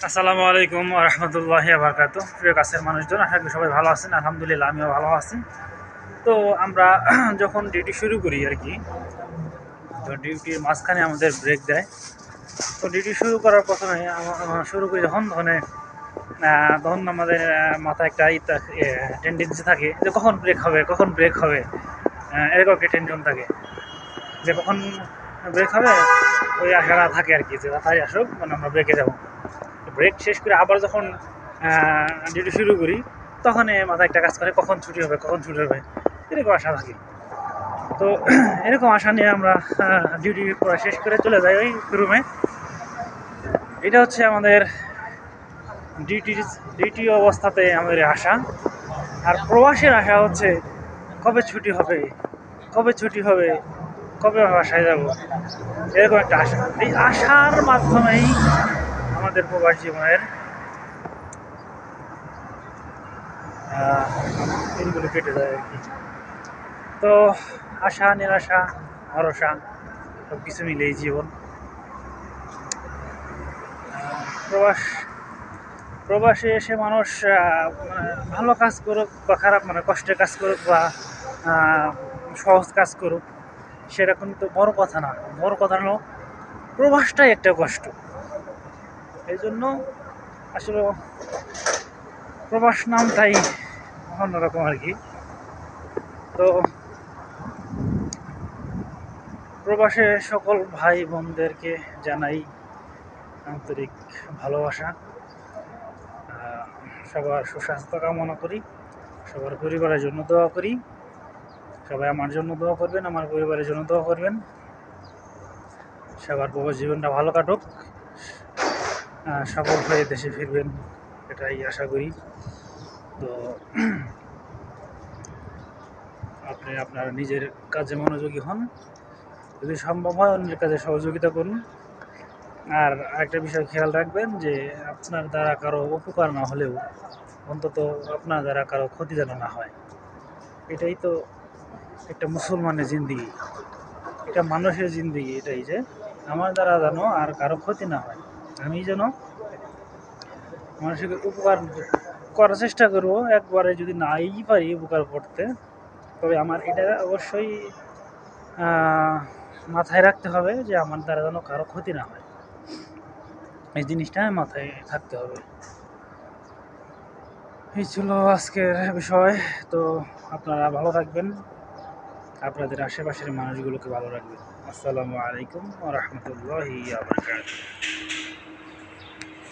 আসসালামু আলাইকুম ওয়া রাহমাতুল্লাহি ওয়া বারাকাতুহু। প্রিয় কাছের মানুষজন, আশা করি সবাই ভালো আছেন। আলহামদুলিল্লাহ আমিও ভালো আছি। তো আমরা যখন ডিউটি শুরু করি আর কি, তো ডিউটির মাঝখানে আমাদের ব্রেক দেয়। তো ডিউটি শুরু করার প্রথমে শুরু করি তখন আমাদের মাথায় একটা টেন্ডেন্সি থাকে যে কখন ব্রেক হবে, কখন ব্রেক হবে। এরকম একটা টেনশন থাকে যে কখন ব্রেক হবে, ওই আশাটা থাকে আর কি, যে তাড়াতাড়ি আসুক, মানে আমরা ব্রেকে যাবো। ব্রেক শেষ করে আবার যখন ডিউটি শুরু করি, তখন মাথায় একটা কাজ করে কখন ছুটি হবে, কখন ছুটি হবে, এরকম আশা থাকে। তো এরকম আশা নিয়ে আমরা ডিউটি পড়া শেষ করে চলে যাই ওই রুমে। এটা হচ্ছে আমাদের ডিউটি অবস্থাতে আমাদের আশা। আর প্রবাসের আশা হচ্ছে কবে ছুটি হবে, কবে ছুটি হবে, কবে বাসায় যাব, এরকম একটা আশা। এই আশার মাধ্যমেই আমাদের প্রবাস জীবনের দিনগুলো কেটে যায় আর কি। তো আশা নিরাশা ভরসা সব কিছু মিলেই জীবন। প্রবাস প্রবাসে এসে মানুষ মানে ভালো কাজ করুক বা খারাপ, মানে কষ্টের কাজ করুক বা সহজ কাজ করুক, সেটা কিন্তু বড় কথা না। বড় কথা হলো প্রবাসটাই একটা কষ্ট। এই জন্য আসলে প্রবাস নামটাই অন্যরকম আর কি। তো প্রবাসে সকল ভাই বোনদেরকে জানাই আন্তরিক ভালোবাসা। সবার সুস্বাস্থ্য কামনা করি, সবার পরিবারের জন্য দোয়া করি। সবাই আমার জন্য দোয়া করবেন, আমার পরিবারের জন্য দোয়া করবেন। সবার প্রবাস জীবনটা ভালো কাটুক, সফল হয়ে দেশে ফিরবেন, এটাই আশা করি। তো আপনি আপনার নিজের কাজে মনোযোগী হন, যদি সম্ভব হয় অন্যের কাজে সহযোগিতা করুন। আর আরেকটা বিষয় খেয়াল রাখবেন যে আপনার দ্বারা কারো উপকার না হলেও অন্তত আপনার দ্বারা কারো ক্ষতি যেন না হয়। এটাই তো একটা মুসলমানের জিন্দিগি, এটা মানুষের জিন্দিগি। এটাই যে আমার দ্বারা যেন আর কারো ক্ষতি না হয়, আমি যেন মানুষের উপকার করার চেষ্টা করব। একবারে যদি নাই পারি উপকার করতে, তবে আমার এটা অবশ্যই মাথায় রাখতে হবে যে আমার দ্বারা যেন কারো ক্ষতি না হয়। এই জিনিসটা মাথায় থাকতে হবে। এই ছিল আজকের বিষয়। তো আপনারা ভালো থাকবেন, আপনাদের আশেপাশের মানুষগুলোকে ভালো রাখবেন। আসসালামু আলাইকুম ওয়া রাহমাতুল্লাহি ওয়া বারাকাতুহু।